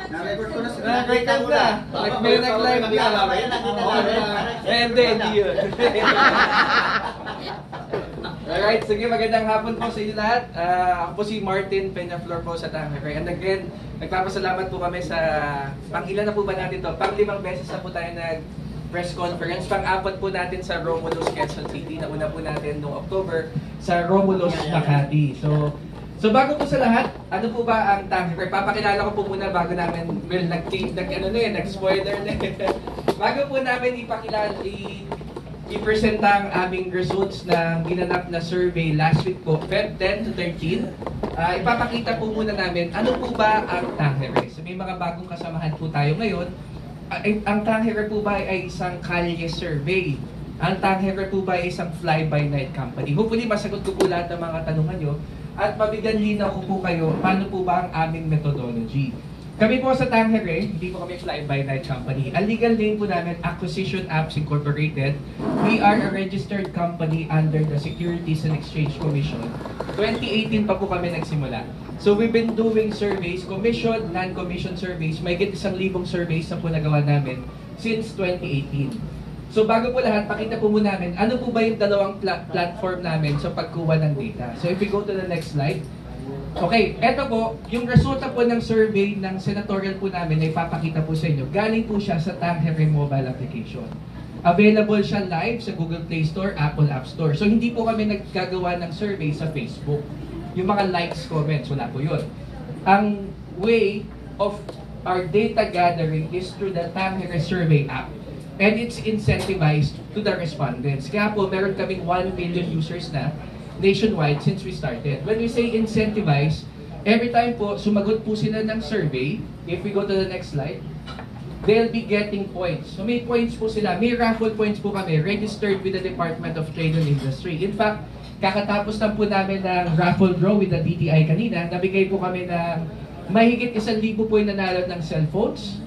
Na-record ko na sa Na-record na. May nag-live na. Hindi yun. Alright, sige, magandang hapon po sa inyo lahat. Ako po si Martin Peñaflor po sa Tangere. And again, nagpapasalamat po kami sa pang-ilan na po ba natin to? Pang-5 beses na po tayo nag-press conference. Pang-4 po natin sa Romulos, Quezon City. Nauna po natin noong October sa Romulos, Makati. So bago po sa lahat, ano po ba ang Tangere? Papakilala ko po muna bago namin, well, nag-spoiler na bago po namin i-present ang aming results ng ginanap na survey last week po, Feb 10 to 13. Ipapakita po muna namin ano po ba ang Tangere. So may mga bagong kasamahan po tayo ngayon. Ang Tangere po ba ay isang kalye survey? Ang Tangere po ba ay isang fly-by-night company? Hopefully masagot ko po lahat ng mga tanungan nyo at mabigyan linaw ko po kayo paano po ba ang aming methodology. Kami po sa Tangere, hindi po kami fly-by-night company. Ang legal name po namin, Acquisition Apps Incorporated. We are a registered company under the Securities and Exchange Commission. 2018 pa po kami nagsimula. So we've been doing surveys, commission, non-commission surveys. May 1,000 surveys na po nagawa namin since 2018. So bago po lahat, pakita po muna namin ano po ba yung dalawang platform namin sa pagkuha ng data. So if we go to the next slide. Okay, eto po, yung resulta po ng survey ng senatorial po namin ay papakita po sa inyo. Galing po siya sa Tangere mobile application. Available siya live sa Google Play Store, Apple App Store. So hindi po kami naggagawa ng survey sa Facebook. Yung mga likes, comments, wala po yun. Ang way of our data gathering is through the Tangere survey app. And it's incentivized to the respondents. Kaya po, meron kaming 1 million users na nationwide since we started. When we say incentivize, every time po, sumagot po sila ng survey, if we go to the next slide, they'll be getting points. So may points po sila. May raffle points po kami, registered with the Department of Trade and Industry. In fact, kakatapos lang po namin ng raffle draw with the DTI kanina, nabigay po kami ng mahigit 1,000 po yung nanalo ng cellphones,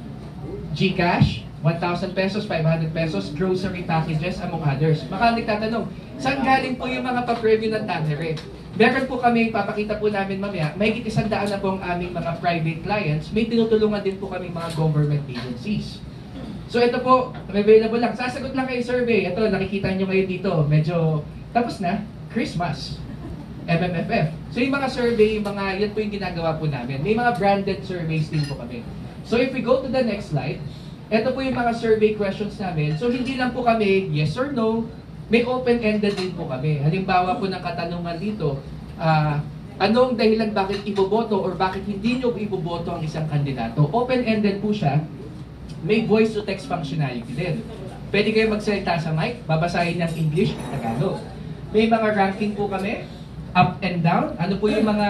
GCash, 1,000 pesos, 500 pesos, grocery packages, among others. Baka nagtatanong, saan galing po yung mga pa-preview ng Tangere? Meron po kami, papakita po namin mamaya, may 100 na po ang aming mga private clients, may tinutulungan din po kami mga government agencies. So ito po, available lang. Sasagot lang kayo survey. Ito, nakikita nyo ngayon dito, medyo tapos na, Christmas. MMFF. So yung mga survey, yan po yung ginagawa po namin. May mga branded surveys din po kami. So if we go to the next slide, ito po yung mga survey questions namin. So hindi lang po kami yes or no, may open-ended din po kami. Halimbawa po ng katanungan dito, anong dahilan bakit iboboto or bakit hindi nyo iboboto ang isang kandidato? Open-ended po siya, may voice-to-text functionality din. Pwede kayo magsalita sa mic, babasahin ng English at Tagalog. May mga ranking po kami, up and down. Ano po yung mga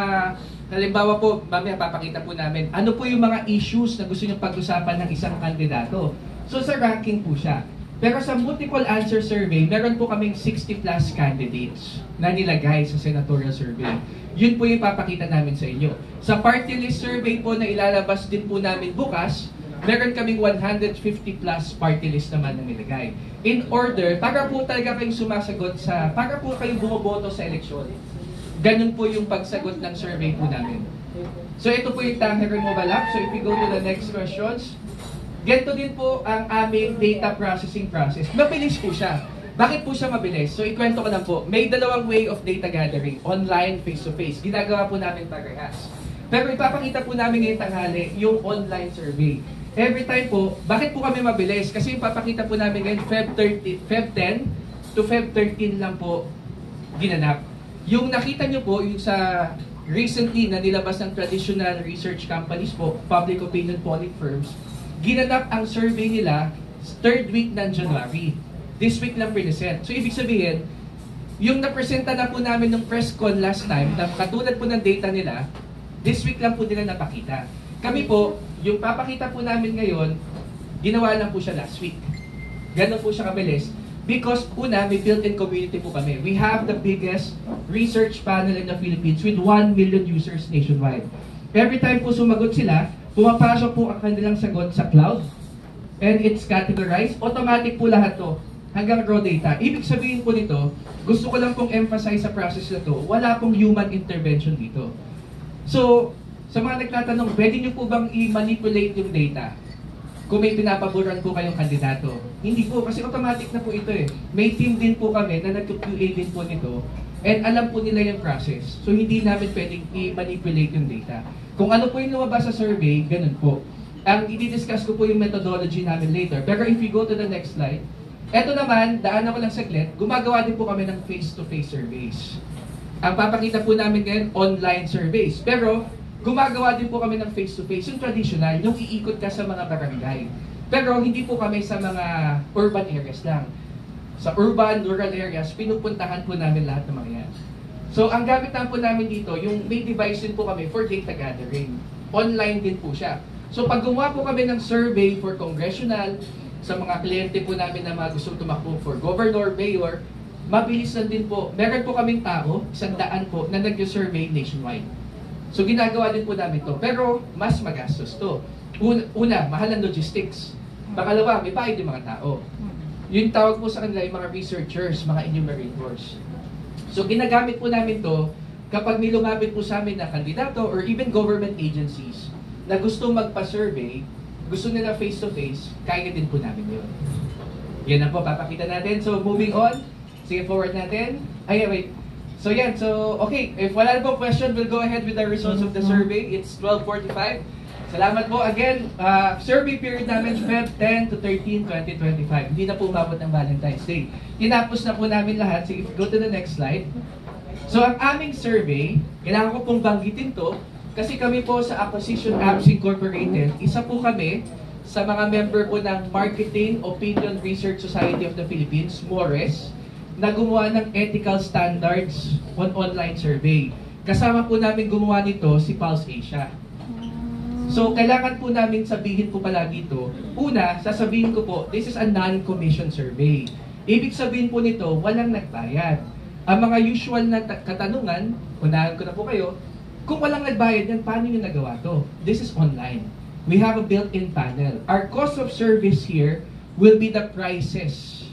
halimbawa po, mamaya papakita po namin, ano po yung mga issues na gusto nyo pag-usapan ng isang kandidato. So sa ranking po siya. Pero sa multiple answer survey, meron po kaming 60 plus candidates na nilagay sa senatorial survey. Yun po yung papakita namin sa inyo. Sa party list survey po na ilalabas din po namin bukas, meron kaming 150 plus party list naman na nilagay. In order, para po talaga kayong sumasagot para po kayong bumoboto sa eleksyon. Ganun po yung pagsagot ng survey po namin. So ito po yung Tangere mobile app. So if we go to the next questions, ganito din po ang aming data processing process. Mabilis po siya. Bakit po siya mabilis? So ikwento ko lang po. May dalawang way of data gathering. Online, face-to-face. Ginagawa po namin parehas. Pero ipapakita po namin ngayong tanghali yung online survey. Every time po, bakit po kami mabilis? Kasi ipapakita po namin ngayon Feb 10 to Feb 13 lang po ginanap. Yung nakita nyo po, yung sa recently na nilabas ng traditional research companies po, public opinion polling firms, ginanap ang survey nila 3rd week ng January. This week lang present. So ibig sabihin, yung napresenta na po namin ng press con last time, na katulad po ng data nila, this week lang po nila napakita. Kami po, yung papakita po namin ngayon, ginawa lang po siya last week. Ganon po siya kabilis. Because una, may built-in community po kami. We have the biggest research panel in the Philippines with 1 million users nationwide. Every time po sumagot sila, pumapasok po ang kanilang sagot sa cloud and it's categorized. Automatic po lahat to hanggang raw data. Ibig sabihin po nito, gusto ko lang pong emphasize sa process na to, wala pong human intervention dito. So, Sa mga nagtatanong, pwede nyo po bang i-manipulate yung data? Kung may pinapaboran po kayong kandidato. Hindi po, kasi automatic na po ito eh. May team din po kami na nag-QA din po nito and alam po nila yung process. So hindi namin pwedeng i-manipulate yung data. Kung ano po yung lumabas sa survey, ganun po. Ang i-discuss ko po yung methodology namin later. Pero if you go to the next slide, eto naman, daan ako lang saglit, gumagawa din po kami ng face-to-face surveys. Ang papakita po namin ngayon, online surveys. Pero gumagawa din po kami ng face-to-face, yung traditional, yung iikot ka sa mga barangay. Pero hindi po kami sa mga urban areas lang. Sa urban, rural areas, pinupuntahan po namin lahat ng mga yan. So, ang gamit po namin dito, yung may device din po kami for data gathering. Online din po siya. So, pag gumawa po kami ng survey for congressional, sa mga kliyente po namin na mga gusto tumakbo for governor, mayor, mabilis lang din po. Meron po kaming tao, 100 po, na nag-survey nationwide. So ginagawa din po namin to. Pero mas magastos to. Una, mahal ang logistics. Pangalawa, may bayad yung mga tao. Yung tawag po sa kanila yung mga researchers, mga enumerators. So ginagamit po namin to kapag may lumapit po sa amin na kandidato or even government agencies na gusto magpa-survey, gusto nila face-to-face, kaya din po namin yun. Yan na po, papakita natin. So moving on, sige forward natin. Ay, wait. So yan, so okay, if wala na po question, we'll go ahead with the results of the survey. It's 12:45. Salamat po. Again, survey period namin Feb 10 to 13, 2025. Hindi na po umabot ng Valentine's Day. Tinapos na po namin lahat. So if you go to the next slide. So ang aming survey, kailangan ko pong banggitin to kasi kami po sa Acquisition Apps Incorporated, isa po kami sa mga member po ng Marketing Opinion Research Society of the Philippines, MORES, na gumawa ng ethical standards on online survey. Kasama po namin gumawa nito si Pulse Asia. So, kailangan po namin sabihin po palagi ito. Una, sasabihin ko po, this is a non-commission survey. Ibig sabihin po nito, walang nagbayad. Ang mga usual na katanungan, unahan ko na po kayo, kung walang nagbayad yan, paano nyo nagawa to? This is online. We have a built-in panel. Our cost of service here will be the prices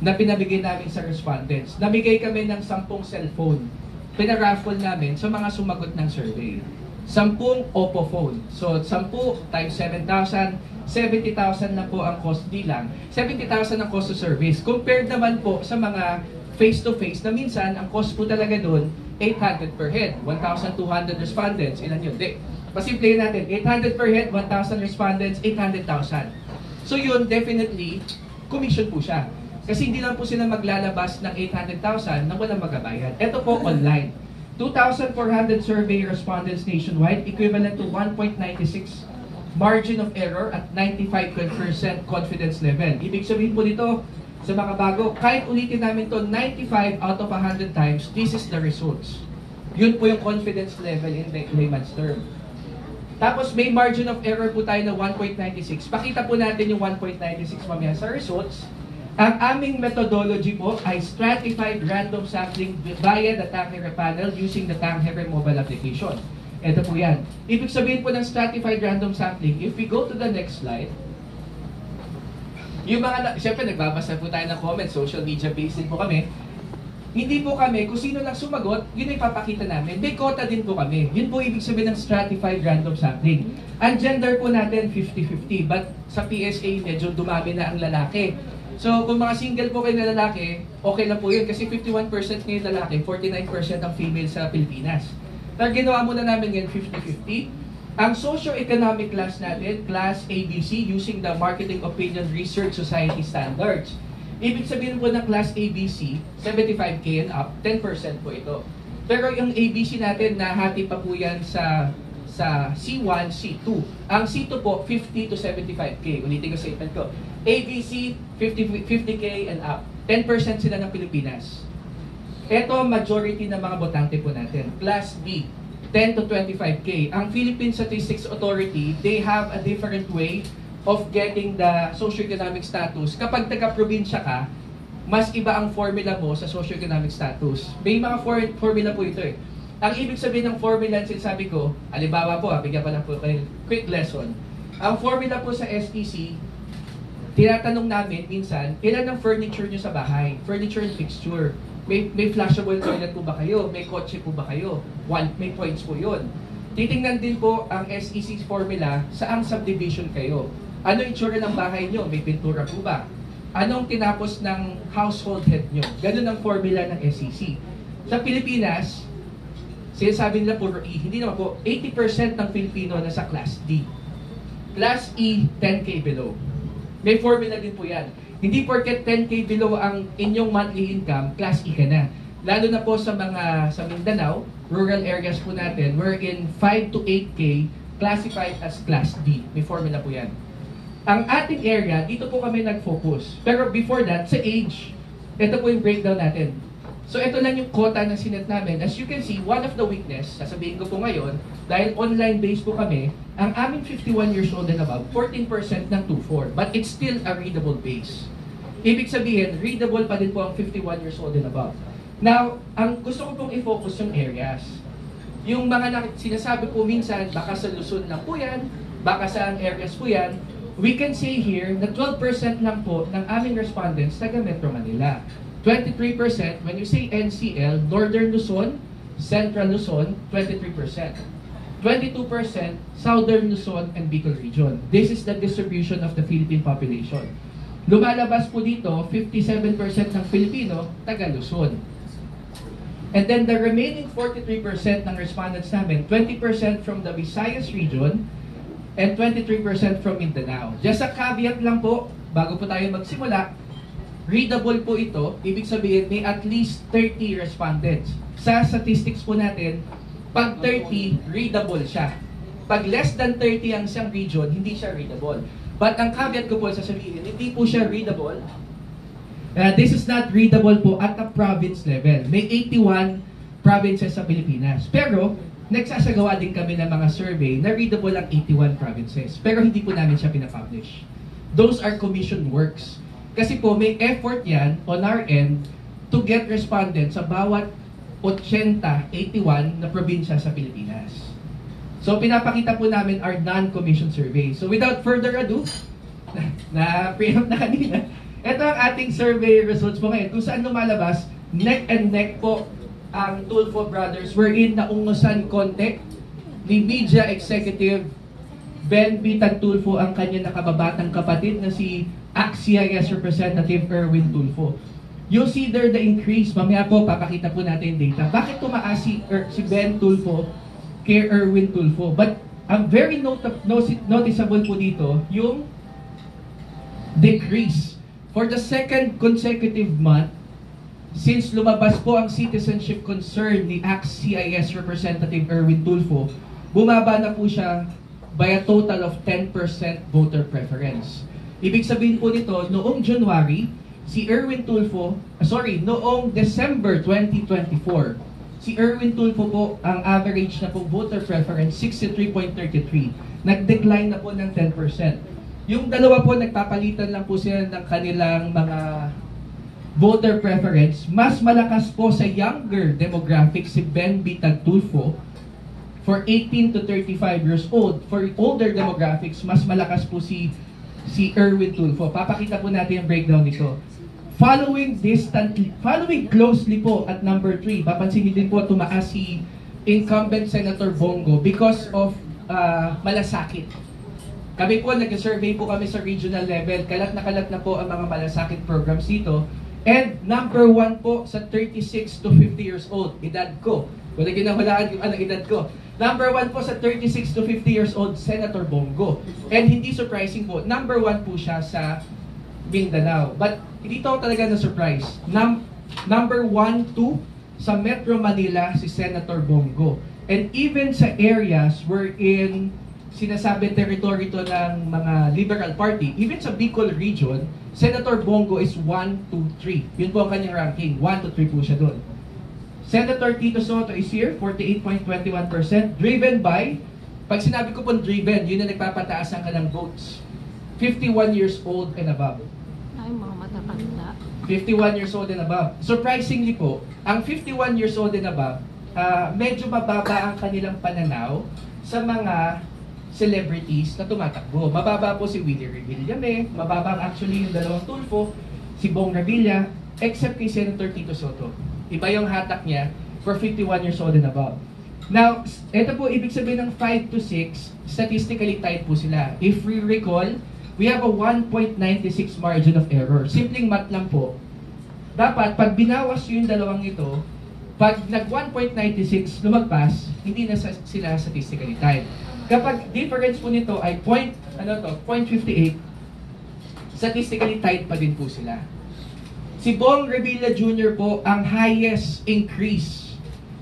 na pinabigay namin sa respondents. Nabigay kami ng 10 cellphone. Pinaraffle namin sa mga sumagot ng survey. 10 Oppo phone. So, 10 times 7,000, 70,000 na po ang cost, di lang. 70,000 ang cost of service. Compared naman po sa mga face-to-face na minsan, ang cost po talaga doon, 800 per head. 1,200 respondents. Ilan yun? Di. Pasimplayin natin. 800 per head, 1,000 respondents, 800,000. So yun, definitely, commission po siya. Kasi hindi lang po sila maglalabas ng 800,000 na walang magabayad. Ito po online. 2,400 survey respondents nationwide, equivalent to 1.96 margin of error at 95% confidence level. Ibig sabihin po dito, sa mga bago, kahit ulitin namin to 95 out of 100 times, this is the results. Yun po yung confidence level in layman's term. Tapos may margin of error po tayo na 1.96. Pakita po natin yung 1.96 mamaya sa results. Ang aming methodology po ay stratified random sampling via the Tangere panel using the Tangere mobile application. Ito po yan. Ibig sabihin po ng stratified random sampling, if we go to the next slide, yung mga, siyempre nagbabasa po tayo ng comments, social media based din po kami. Hindi po kami, kung sino lang sumagot, yun ay papakita namin. May quota din po kami. Yun po ibig sabihin ng stratified random sampling. Ang gender po natin, 50-50. But sa PSA, medyo dumami na ang lalaki. So, kung mga single po kayo na lalaki, okay lang po yun. Kasi 51% ngayon lalaki, 49% ang female sa Pilipinas. Pero ginawa muna namin ngayon 50-50. Ang socio-economic class natin, class ABC, using the Marketing Opinion Research Society standards. Ibig sabihin po ng class ABC, 75K and up, 10% po ito. Pero yung ABC natin, nahati pa po yan sa C1, C2. Ang C2 po, 50 to 75K. Ulitin ko statement ko. ABC, 50K and up. 10% sila ng Pilipinas. Ito ang majority ng mga botante po natin. Class B, 10 to 25K. Ang Philippine Statistics Authority, they have a different way of getting the socioeconomic status. Kapag taga-probinsya ka, mas iba ang formula mo sa socioeconomic status. May mga formula po ito eh. Ang ibig sabihin ng formula, sinasabi ko, halimbawa po, bigyan ko lang po kayo quick lesson. Ang formula po sa SEC, tinatanong namin minsan, ilan ang furniture nyo sa bahay? Furniture and fixture. May flashable toilet po ba kayo? May kotse po ba kayo? May points po yun. titingnan din po ang SEC formula saang subdivision kayo. Ano yung itsura ng bahay nyo? May pintura po ba? Anong tinapos ng household head nyo? Ganun ang formula ng SEC. Sa Pilipinas, sinasabi nila puro E. Hindi naman po, 80% ng Pilipino nasa Class D. Class E, 10K below. May formula din po yan. Hindi porket 10K below ang inyong monthly income, Class E ka na. Lalo na po sa Mindanao, rural areas po natin, wherein 5 to 8K classified as Class D. May formula po yan. Ang ating area, dito po kami nag-focus. Pero before that, sa age, ito po yung breakdown natin. So ito lang yung quota na sinet namin. As you can see, one of the weakness, sasabihin ko po ngayon, dahil online-based po kami, ang aming 51 years old and above, 14% ng 2-4. But it's still a readable base. Ibig sabihin, readable pa din po ang 51 years old and above. Now, ang gusto ko pong i-focus yung areas. Yung mga sinasabi po minsan, baka sa Luzon lang po yan, baka sa areas po yan, we can say here na 12% lang po ng aming respondents taga Metro Manila. 23%, when you say NCL, Northern Luzon, Central Luzon, 23%. 22%, Southern Luzon and Bicol Region. This is the distribution of the Philippine population. Lumalabas po dito, 57% ng Filipino, taga Luzon. And then the remaining 43% ng respondents namin, 20% from the Visayas region, and 23% from Mindanao. Just a caveat lang po, bago po tayo magsimula, readable po ito, ibig sabihin may at least 30 respondents. Sa statistics po natin, pag 30, readable siya. Pag less than 30 ang isang region, hindi siya readable. But ang caveat ko po sasabihin, hindi po siya readable. This is not readable po at the province level. May 81 provinces sa Pilipinas. Pero, nagsasagawa din kami ng mga survey na readable ang 81 provinces. Pero hindi po namin siya pinapublish. Those are commission works. Kasi po, may effort yan on our end to get respondents sa bawat 80, 81 na probinsya sa Pilipinas. So, pinapakita po namin our non-commission survey. So, without further ado, na-preempt na kanina, ito ang ating survey results po ngayon. Kung saan lumalabas, neck and neck po ang Tulfo Brothers wherein naungusan konti ni Media Executive Ben Bitag Tulfo ang kanya nakababatang kapatid na si ACT-CIS Representative Erwin Tulfo. You'll see there the increase. Mamaya po, papakita po natin yung data. Bakit tumaas si Ben Tulfo kay Erwin Tulfo? But ang very noticeable po dito, yung decrease. For the second consecutive month, since lumabas po ang citizenship concern ni ACT-CIS Representative Erwin Tulfo, bumaba na po siya by a total of 10% voter preference. Ibig sabihin po nito, noong January, si Erwin Tulfo, noong December 2024, si Erwin Tulfo po, ang average na po voter preference, 63.33. Nag-decline na po ng 10%. Yung dalawa po, nagpapalitan lang po sila ng kanilang mga voter preference. Mas malakas po sa younger demographic si Ben Bitag Tulfo for 18 to 35 years old. For older demographics, mas malakas po si Erwin Tulfo. Papakita po natin yung breakdown nito. Following closely po at number 3, papansinin din po tumaas si incumbent Senator Bongo because of malasakit. Kami po, nag-survey po kami sa regional level. Kalat na po ang mga malasakit programs dito. And number 1 po sa 36 to 50 years old, edad ko. Wala ginawalaan yung edad ko. Number 1 po sa 36 to 50 years old, Senator Bongo. And hindi surprising po, number 1 po siya sa Mindanao. But dito ako talaga na-surprise. Number 1, 2 sa Metro Manila, si Senator Bongo. And even sa areas wherein sinasabi territory to ng mga Liberal Party, even sa Bicol region, Senator Bongo is 1, 2, 3. Yun po ang kanyang ranking. 1 to 3 po siya doon. Senator Tito Soto is here, 48.21%, driven by, pag sinabi ko po driven, yun na nagpapataas ang kanilang votes. 51 years old and above. Ay, mga matatanda. 51 years old and above. Surprisingly po, ang 51 years old and above, medyo mababa ang kanilang pananaw sa mga celebrities na tumatakbo. Mababa po si Willie Revillame, mababa actually yung dalawang Tulfo, si Bong Revilla, except kay Senator Tito Soto. Iba yung hatak niya for 51 years old and above. Now, ito po ibig sabihin ng 5 to 6, statistically tight po sila. If we recall, we have a 1.96 margin of error. Simpleng math lang po. Dapat, pag binawas yung dalawang ito, pag nag 1.96 lumagpas, hindi na sila statistically tight. Kapag difference po nito ay 0.58, statistically tight pa din po sila. Si Bong Revilla Jr. po ang highest increase.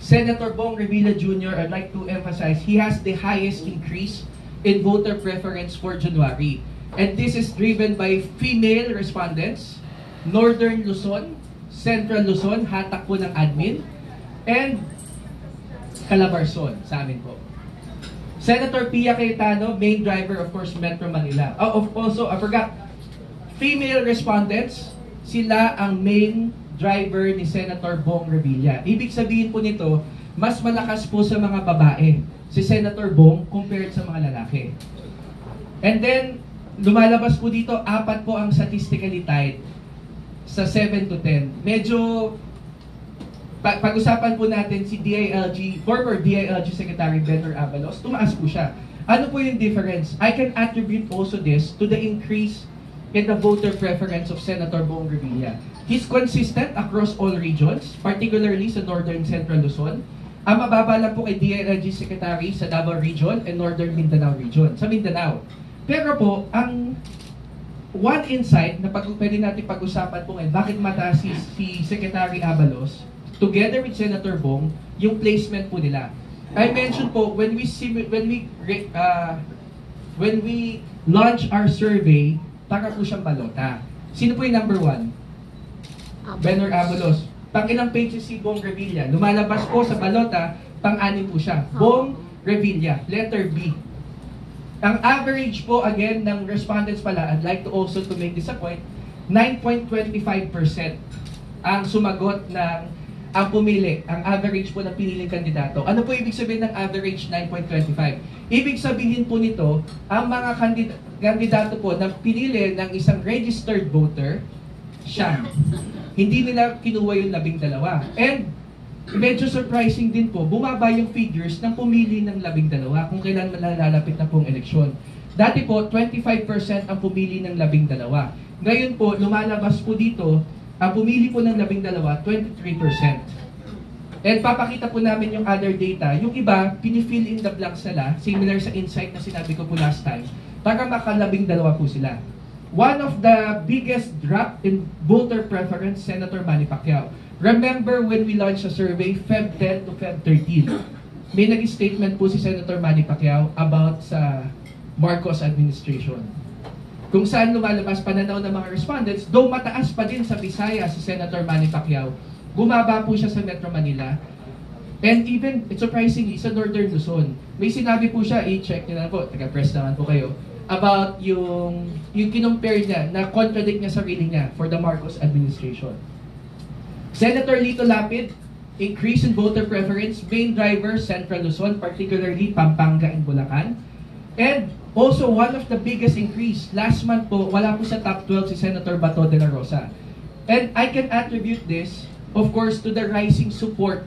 Senator Bong Revilla Jr., I'd like to emphasize, he has the highest increase in voter preference for January. And this is driven by female respondents, Northern Luzon, Central Luzon, hatak po ng admin, and Calabarzon, sa amin po. Senator Pia Cayetano, main driver, of course, Metro Manila. Also, I forgot, female respondents, sila ang main driver ni Senator Bong Revilla. Ibig sabihin po nito, mas malakas po sa mga babae si Senator Bong compared sa mga lalaki. And then, lumalabas po dito, 4 po ang statistically tight sa 7 to 10. Medyo, pag-usapan po natin si former DILG Secretary Benner Abalos, tumaas po siya. Ano po yung difference? I can attribute also this to the increase in the voter preference of Senator Bong Revilla. He's consistent across all regions, particularly sa Northern Central Luzon. Ang mababa lang po kay DILG Secretary sa Davao Region and Northern Mindanao Region, sa Mindanao. Pero po, ang one insight na pwede natin pag-usapan po ngayon, bakit mataas si Secretary Abalos, together with Senator Bong, yung placement po nila. I mentioned po, when we launch our survey, para po siyang balota. Sino po yung number 1? Benner Abalos. Pang ilang pages si Bong Revilla? Lumalabas po sa balota, pang-anim po siya. Bong Revilla, letter B. Ang average po, again, ng respondents pala, I'd like to also to make this a point, 9.25% ang sumagot ng ang pumili, ang average po ng piniling kandidato. Ano po ibig sabihin ng average 9.25? Ibig sabihin po nito, ang mga kandidato po na pinili ng isang registered voter, siya. Hindi nila kinuha yung 12. And medyo surprising din po, bumaba yung figures ng pumili ng 12 kung kailan malalapit na pong eleksyon. Dati po, 25% ang pumili ng 12. Ngayon po, lumalabas po dito, ang pumili po ng 12, 23%. And papakita po namin yung other data. Yung iba, pinifill in the blanks nila, similar sa insight na sinabi ko po last time, para maka-12 po sila. One of the biggest drop in voter preference, Senator Manny Pacquiao. Remember when we launched a survey, Feb 10 to Feb 13, may nag-statement po si Senator Manny Pacquiao about sa Marcos administration. Kung saan lumalabas pananaw ng mga respondents, though mataas pa din sa Visayas si Senator Manny Pacquiao, bumaba po siya sa Metro Manila. And even, it's surprisingly, sa Northern Luzon, may sinabi po siya, i-check nyo na po, taga-press naman po kayo, about yung kinumpare niya, na contradict niya sarili niya for the Marcos administration. Senator Lito Lapid, increase in voter preference, main driver, Central Luzon, particularly Pampanga and Bulacan. And also, one of the biggest increase, last month po, wala po sa top 12 si Senator Bato de la Rosa. And I can attribute this, of course, to the rising support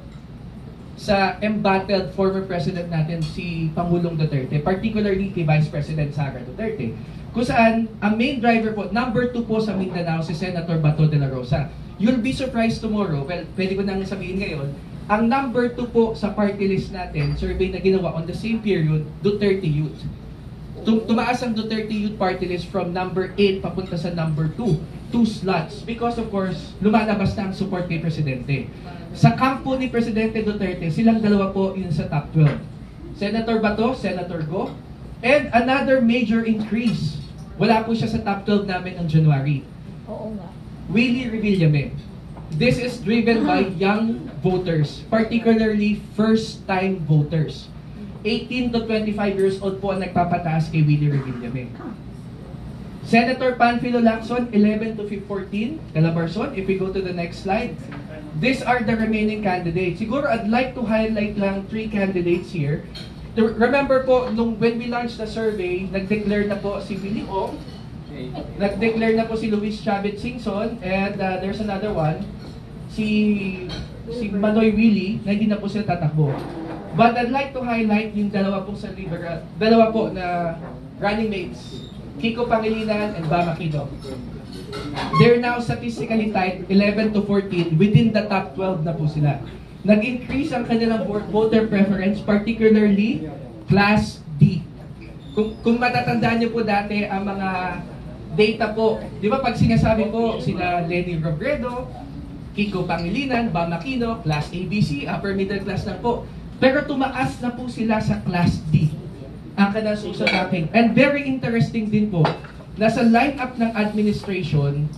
sa embattled former president natin, si Pangulong Duterte, particularly kay Vice President Sara Duterte. Kung saan, ang main driver po, number 2 po sa Mindanao, si Senator Bato de la Rosa. You'll be surprised tomorrow, well, pwede ko nang sabihin ngayon, ang number 2 po sa party list natin, survey na ginawa on the same period, Duterte Youth. Tumaas ang Duterte Youth Party List from number 8 papunta sa number 2. 2 slots. Because of course, lumalabas na ang support kay Presidente. Sa kampo ni Presidente Duterte, silang dalawa po yung sa top 12. Senator Bato, Senator Go. And another major increase. Wala po siya sa top 12 namin ng January. Oo nga. Willie Revillame. This is driven by young voters, particularly first-time voters. 18 to 25 years old po ang nagpapataas kay Willie Revillame. Senator Panfilo Lacson, 11 to 14, Calabarzon. If we go to the next slide, these are the remaining candidates. Siguro I'd like to highlight lang 3 candidates here. Remember po, when we launched the survey, nag-declare na po si Willie Ong, nag-declare na po si Luis Chavez Singson, and there's another one, si Manoy Willie, na hindi na po sila tatakbo. But I'd like to highlight yung dalawa po sa Liberal, dalawa po na running mates, Kiko Pangilinan and Bam Aquino. They're now statistically tied 11 to 14, within the top 12 na po sila. Nag-increase ang kanilang voter preference, particularly Class D. Kung matatandaan niyo po dati ang mga data po, di ba pag sinasabi po sila Lenny Robredo, Kiko Pangilinan, Bam Aquino, Class ABC, upper middle class na po. Pero tumaas na po sila sa Class D ang kanilang social tracking. And very interesting din po, nasa line-up ng administration,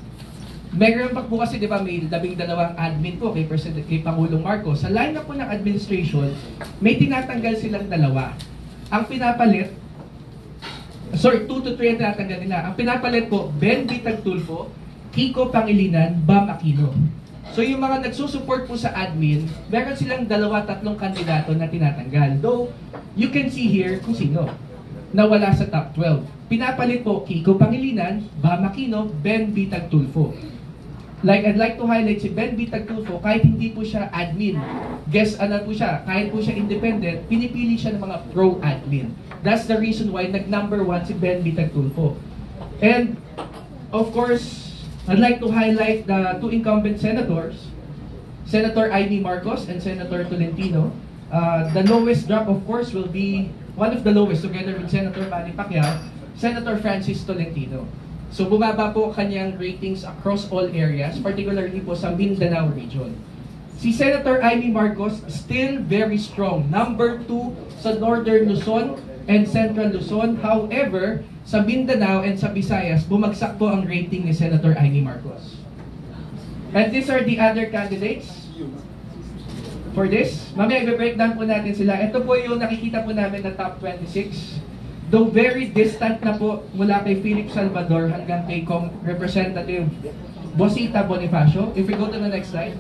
meron pa po kasi, di ba, may 12 admin po kay Pangulong Marcos. Sa line-up po ng administration, may tinatanggal silang 2. Ang pinapalit, 2 to 3 ang tinatanggal nila. Ang pinapalit po, Ben Bitag Tulfo, Kiko Pangilinan, Bam Aquino. So yung mga nagsusupport po sa admin, meron silang 2-3 kandidato na tinatanggal. Though, you can see here kung sino na wala sa top 12. Pinapalit po Kiko Pangilinan, Bam Aquino, Ben Bitag Tulfo. I'd like to highlight si Ben Bitag Tulfo, kahit hindi po siya admin, po siya, kahit po siya independent, pinipili siya ng mga pro-admin. That's the reason why nag-number 1 si Ben Bitag Tulfo. And, of course, I'd like to highlight the 2 incumbent senators, Senator Amy Marcos and Senator Tolentino. The lowest drop, of course, will be one of the lowest, together with Senator Manny Pacquiao, Senator Francis Tolentino. So bumaba po kanyang ratings across all areas, particularly po sa Mindanao region. Si Senator Amy Marcos, still very strong. Number 2 sa Northern Luzon and Central Luzon. However, sa Mindanao and sa Visayas, bumagsak po ang rating ni Senator Amy Marcos. And these are the other candidates for this. Mamaya i-breakdown po natin sila. Ito po yung nakikita po namin na top 26. Though very distant na po mula kay Philip Salvador hanggang kay Representative Bosita Bonifacio. If we go to the next slide.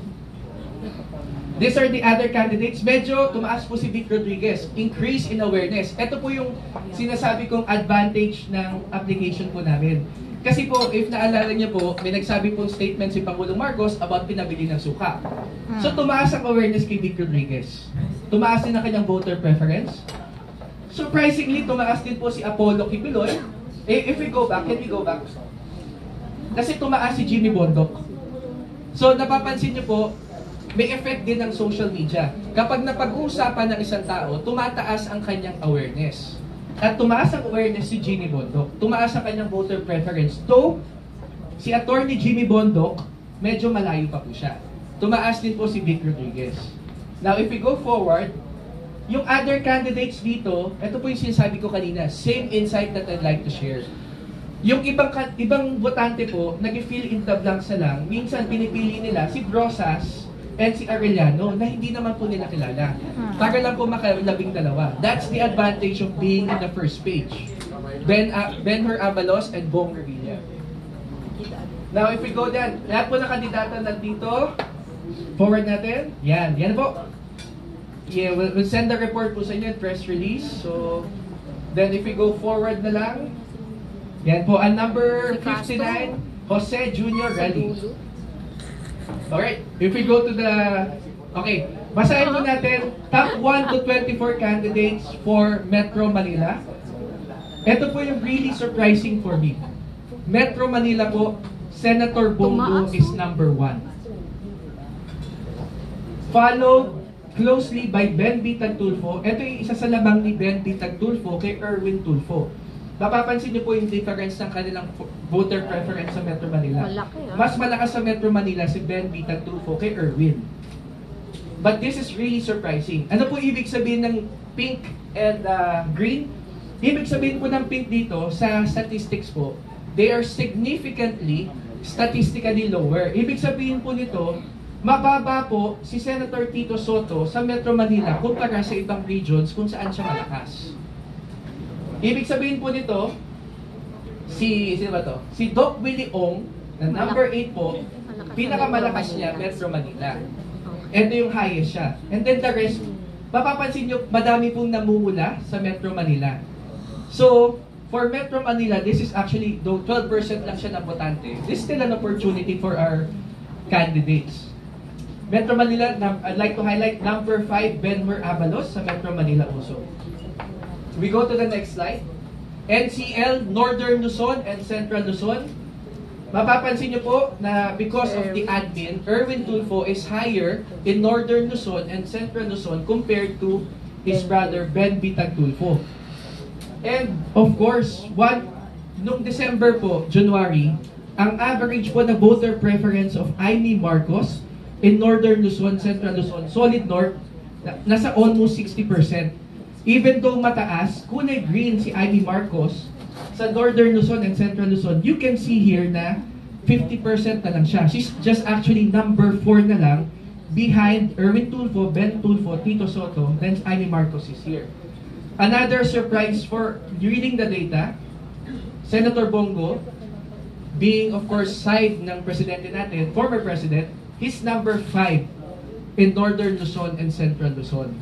These are the other candidates. Medyo tumaas po si Vic Rodriguez. Increase in awareness. Ito po yung sinasabi kong advantage ng application po namin. Kasi po, if naalala niyo po, may nagsabi pong statement si Pangulong Marcos about pinabili ng suka. So tumaas ang awareness kay Vic Rodriguez. Tumaas din ang kanyang voter preference. Surprisingly, tumaas din po si Apollo Kipiloy. If we go back, can we go back? Kasi tumaas si Jimmy Bondoc. So napapansin niyo po, may effect din ng social media. Kapag napag-uusapan ng isang tao, tumataas ang kanyang awareness. At tumaas ang awareness si Jimmy Bondoc. Tumaas ang kanyang voter preference. Though, si Attorney Jimmy Bondoc, medyo malayo pa po siya. Tumaas din po si Vic Rodriguez. Now, if we go forward, yung other candidates dito, ito po yung sinasabi ko kanina, same insight that I'd like to share. Yung ibang botante po, nag-fill in the blanks na lang, minsan pinipili nila si Brosas and si Arellano na hindi naman po nila kilala. Para lang po makalabing 2. That's the advantage of being in the first page. Benhur Avalos and Bong Revilla. Now, if we go down, lahat po na kandidata nandito. Forward natin. Yan po. Yeah, we'll send the report po sa inyo, press release. So, then if we go forward na lang, yan po, ang number 59, Jose Junior Rally. Alright, if we go to the... Okay, basahin po natin, top 1 to 24 candidates for Metro Manila. Ito po yung really surprising for me. Metro Manila po, Senator Bongo is number 1. Followed closely by Ben Bitag Tulfo. Ito yung isa sa lamang ni Ben Bitag Tulfo kay Erwin Tulfo. Mapapansin niyo po yung difference ng kanilang voter preference sa Metro Manila. Malaki, Mas malakas sa Metro Manila si Ben Bitag Tulfo kay Erwin. But this is really surprising. Ano po ibig sabihin ng pink and green? Ibig sabihin po ng pink dito, sa statistics po, they are significantly, statistically lower. Ibig sabihin po nito, mababa po si Senator Tito Soto sa Metro Manila kumpara sa ibang regions kung saan siya malakas. Ibig sabihin po nito, sino ba to? Si Doc Willie Ong, na number 8 po, pinakamalakas niya, Metro Manila. Ito yung highest siya. And then the rest, mapapansin nyo, madami pong namumula sa Metro Manila. So, for Metro Manila, this is actually, though 12% lang siya na botante, this is still an opportunity for our candidates. Metro Manila, I'd like to highlight number 5, Benmer Abalos sa Metro Manila also. We go to the next slide. NCL, Northern Luzon and Central Luzon. Mapapansin nyo po na because of the admin, Erwin Tulfo is higher in Northern Luzon and Central Luzon compared to his brother Ben Bitag Tulfo. And of course, noong December po, January, ang average po na voter preference of Amy Marcos in Northern Luzon, Central Luzon, solid north, nasa almost 60%. Even though mataas, kulay green si Amy Marcos, sa Northern Luzon and Central Luzon, you can see here na 50% na lang siya. She's just actually number 4 na lang behind Erwin Tulfo, Ben Tulfo, Tito Soto, then Amy Marcos is here. Another surprise for reading the data, Senator Bongo, being of course side ng presidente natin, former president, he's number 5 in Northern Luzon and Central Luzon.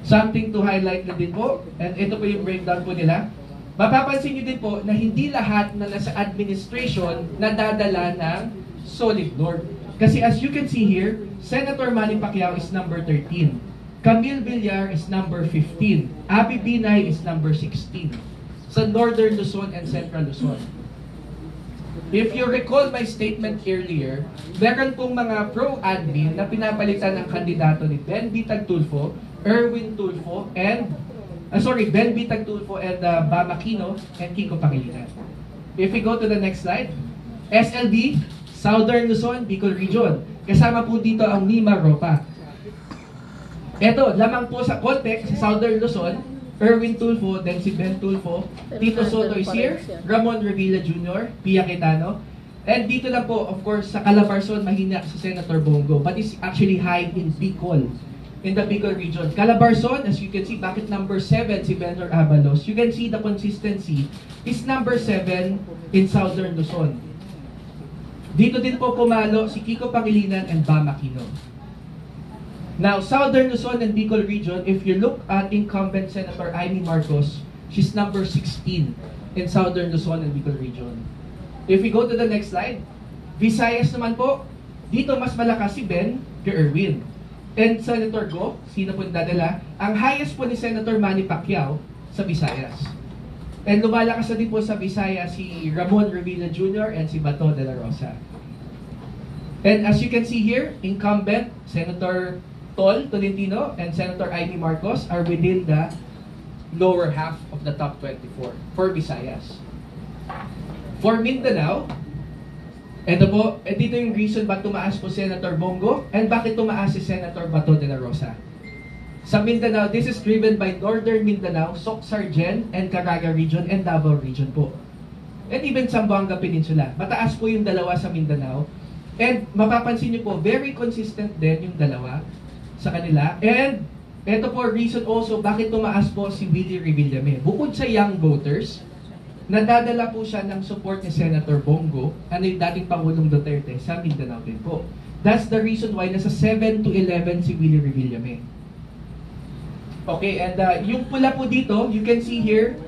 Something to highlight na din po, and ito po yung breakdown po nila. Mapapansin niyo din po na hindi lahat na nasa administration nadadala ng solid north. Kasi as you can see here, Senator Manny Pacquiao is number 13. Camille Villar is number 15. Abby Binay is number 16. Sa Northern Luzon and Central Luzon. If you recall my statement earlier, meron pong mga pro-admin na pinapalitan ng kandidato ni Ben Bitag Tulfo, Erwin Tulfo, and Ben Bitag Tulfo and Bam Aquino and Kiko Pangilinan. If we go to the next slide, SLB, Southern Luzon, Bicol Region. Kasama po dito ang Nima Ropa. Ito, lamang po sa context, sa Southern Luzon, Erwin Tulfo, then si Ben Tulfo, Tito Soto is here, Ramon Revilla Jr., Pia Quetano, and dito lang po, of course, sa Calabarzon, mahina si Senator Bongo, but is actually high in Bicol. In the Bicol region. Calabarzon, as you can see, bakit number 7 si Benmer Abalos? You can see the consistency is number 7 in Southern Luzon. Dito din po pumalo si Kiko Pangilinan and Bam Aquino. Now, Southern Luzon and Bicol region, if you look at incumbent Senator Amy Marcos, she's number 16 in Southern Luzon and Bicol region. If we go to the next slide, Visayas naman po, dito mas malakas si Ben kay Erwin. And Senator Go, sino po dadala? Ang highest po ni Senator Manny Pacquiao sa Visayas. And lumalakas na din po sa Visayas si Ramon Revilla Jr. and si Bato de la Rosa. And as you can see here, incumbent Senator Tol Tolentino and Senator Amy Marcos are within the lower half of the top 24 for Visayas. For Mindanao, ito po, dito yung reason bakit tumaas po Senator Bongo and bakit tumaas si Senator Bato de la Rosa. Sa Mindanao, this is driven by Northern Mindanao, Soc-Sargen, and Caraga region, and Davao region po. And even Zamboanga Peninsula. Mataas po yung dalawa sa Mindanao. And mapapansin niyo po, very consistent din yung dalawa sa kanila. And ito po reason also bakit tumaas po si Willie Revillame. Bukod sa young voters, nadadala po siya ng support ni Senator Bongo at yung dating Pangulong Duterte sa Mindanao din po. That's the reason why nasa 7 to 11 si Willie Revillame. Okay, and yung pula po dito, you can see here,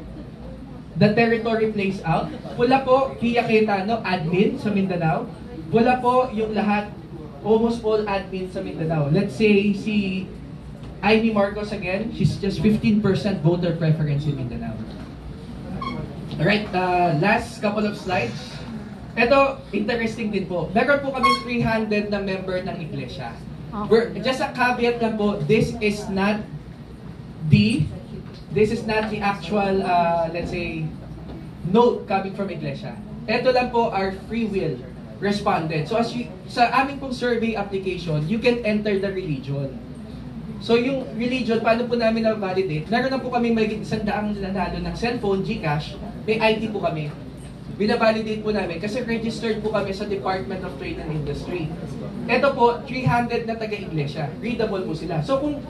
the territory plays out. Pula po, Pia Quetano, admin sa Mindanao. Pula po yung lahat, almost all admin sa Mindanao. Let's say si Amy Marcos again, she's just 15% voter preference in Mindanao. Alright, last couple of slides. Ito, interesting din po. Meron po kami 300 na member ng iglesia. Just a caveat lang po, this is not the actual, let's say, note coming from iglesia. Ito lang po our free will respondent. So sa aming pong survey application, you can enter the religion. So yung religion, paano po namin na-validate? Meron na po kami may 100 nanalo ng cellphone, GCash, may ID po kami. Binavalidate po namin kasi registered po kami sa Department of Trade and Industry. Ito po, 300 na taga-iglesia. Readable po sila. So kung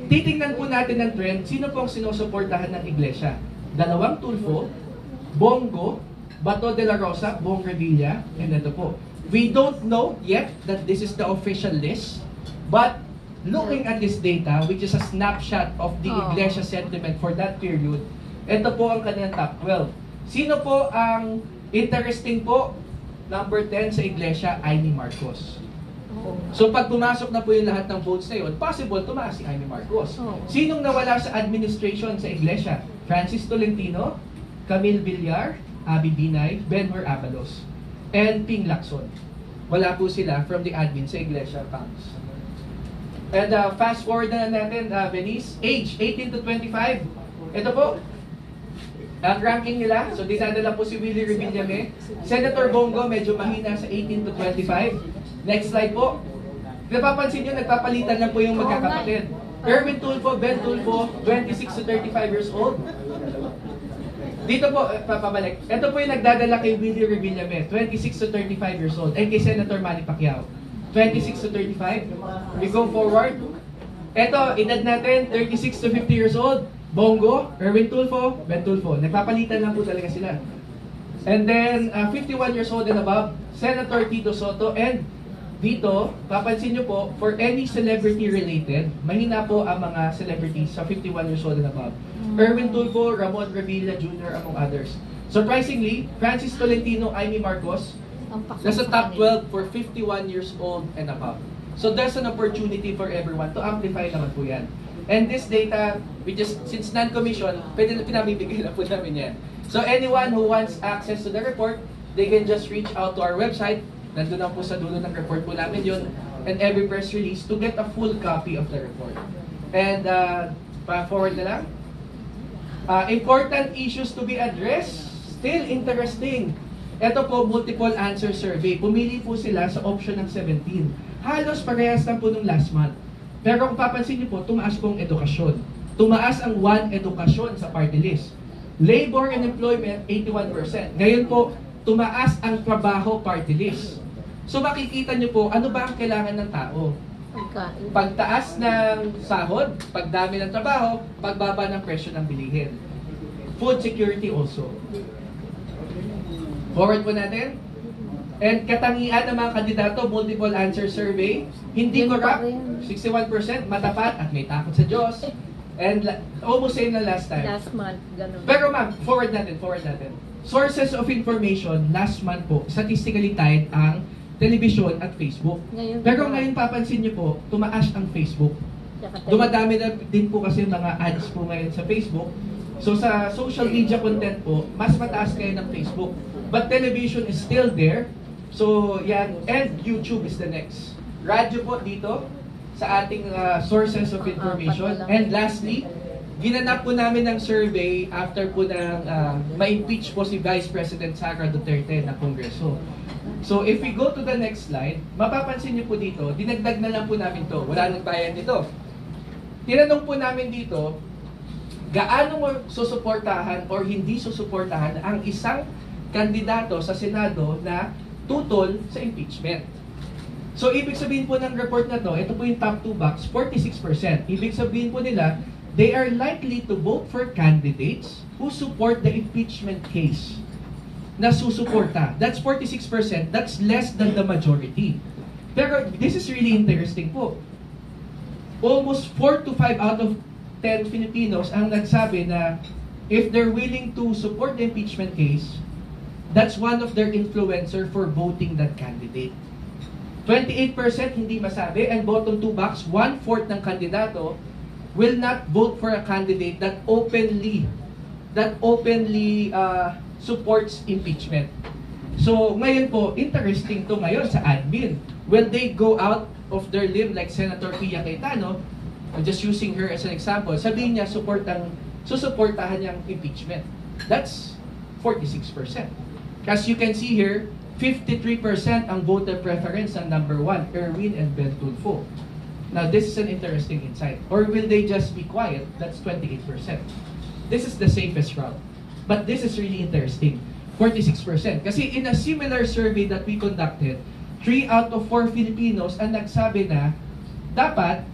titingnan po natin ng trend, sino po ang sinusuportahan ng iglesia? Dalawang Tulfo, Bongo, Bato de la Rosa, Bong Revilla, and ito po. We don't know yet that this is the official list, but looking at this data, which is a snapshot of the iglesia sentiment for that period, ito po ang kanilang top 12. Sino po ang interesting po? Number 10 sa iglesia, Amy Marcos. Oo. So pag pumasok na po yung lahat ng votes na yun, possible tumaas si Amy Marcos. Oo. Sinong nawala sa administration sa iglesia? Francis Tolentino, Camille Villar, Abby Binay, Benhur Abalos, and Ping Lacson. Wala po sila from the admin sa iglesia camps. And fast forward na natin, Venice, age 18 to 25. Ito po, ang ranking nila. So dinadala po si Willie Revillame. Senator Bongo, medyo mahina sa 18 to 25. Next slide po. Napapansin nyo, nagpapalitan na po yung magkakapatid. Erwin Tulfo, Ben Tulfo, 26 to 35 years old. Dito po, papabalik. Ito po yung nagdadala kay Willie Revillame, 26 to 35 years old. And kay Senator Manny Pacquiao, 26 to 35. We go forward. Ito, edad natin, 36 to 50 years old. Bongo, Erwin Tulfo, Ben Tulfo. Nagpapalitan lang po talaga sila. And then, 51 years old and above, Senator Tito Soto. And dito, papansin nyo po, for any celebrity related, mahina po ang mga celebrities sa 51 years old and above. Erwin Tulfo, Ramon Revilla Jr., among others. Surprisingly, Francis Tolentino, Amy Marcos, nasa top 12 for 51 years old and above. So there's an opportunity for everyone to amplify naman po yan. And this data, we just, since non-commission, pwede na pinamibigay na po namin yan. So anyone who wants access to the report, they can just reach out to our website. Nandun lang po sa dulo ng report po namin yun. And every press release to get a full copy of the report. And pa-forward na lang. Important issues to be addressed. Still interesting. Ito po, multiple answer survey. Pumili po sila sa option ng 17. Halos parehas lang po nung last month. Pero kung papansin niyo po, tumaas po ang edukasyon. Tumaas ang one edukasyon sa party list. Labor and employment, 81%. Ngayon po, tumaas ang trabaho party list. So makikita niyo po, ano ba ang kailangan ng tao? Pagkain. Pagtaas ng sahod, pagdami ng trabaho, pagbaba ng presyo ng bilihin. Food security also. Forward po natin. And katangian ng mga kandidato, multiple answer survey, hindi Yun pa corrupt, rin. 61%, matapat at may takot sa Diyos. And almost same na last time. Last month, ganun. Pero ma'am, forward natin. Sources of information, last month po, statistically tied ang television at Facebook. Pero ngayon papansin niyo po, tumaas ang Facebook. Dumadami na din po kasi mga ads po ngayon sa Facebook. So sa social media content po, mas mataas kayo ng Facebook. But television is still there. So yan, and YouTube is the next. Radyo po dito sa ating sources of information. And lastly, ginanap po namin ng survey after po ng ma-impeach po si Vice President Sara Duterte na Kongreso. So if we go to the next slide, mapapansin niyo po dito, dinagdag na lang po namin to. Wala nang bayan dito. Tinanong po namin dito, gaano mo susuportahan or hindi susuportahan ang isang kandidato sa Senado na tutol sa impeachment. So ibig sabihin po ng report na to, ito po yung top 2 box, 46%. Ibig sabihin po nila, they are likely to vote for candidates who support the impeachment case na susuporta. That's 46%. That's less than the majority. Pero this is really interesting po. Almost 4 to 5 out of 10 Filipinos ang nagsabi na if they're willing to support the impeachment case, that's one of their influencer for voting that candidate. 28% hindi masabi, and bottom 2 box, 1/4 ng kandidato will not vote for a candidate that openly supports impeachment. So ngayon po, interesting to ngayon sa admin. Will they go out of their limb like Senator Pia Cayetano? I'm just using her as an example. Sabihin niya, susuportahan niyang impeachment. That's 46%. As you can see here, 53% ang voter preference ng number 1, Erwin and Ben Tulfo. Now, this is an interesting insight. Or will they just be quiet? That's 28%. This is the safest route. But this is really interesting. 46%. Kasi in a similar survey that we conducted, 3 out of 4 Filipinos ang nagsabi na dapat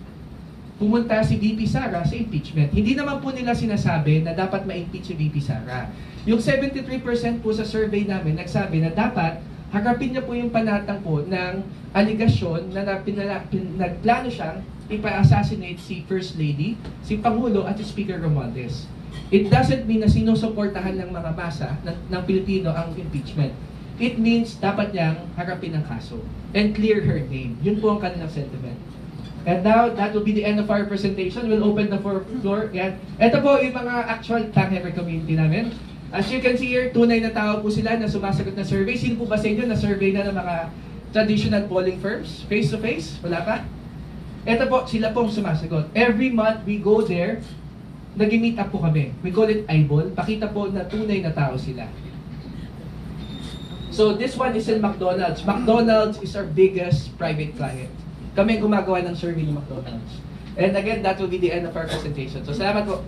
pumunta si VP Sara sa impeachment. Hindi naman po nila sinasabi na dapat ma-impeach si VP Sara. Yung 73% po sa survey namin nagsabi na dapat harapin niya po yung panatang po ng aligasyon na nagplano siyang ipa-assassinate si First Lady, si Pangulo at si Speaker Romualdez. It doesn't mean na sinusuportahan ng mga masa ng Pilipino ang impeachment. it means dapat niyang harapin ang kaso and clear her name. Yun po ang kanilang sentiment. And now, that will be the end of our presentation. We'll open the floor. Yan. Ito po yung mga actual Tangere community namin. As you can see here, tunay na tao po sila na sumasagot na survey. Sino po ba sa inyo na survey na ng mga traditional polling firms? Face-to-face? Wala pa? Ito po, sila pong sumasagot. Every month, we go there, nag-meet up po kami. We call it eyeball. Pakita po na tunay na tao sila. So, this one is in McDonald's. McDonald's is our biggest private client. Kami ang gumagawa ng survey ni McDonald's. And again, that will be the end of our presentation. So, salamat po.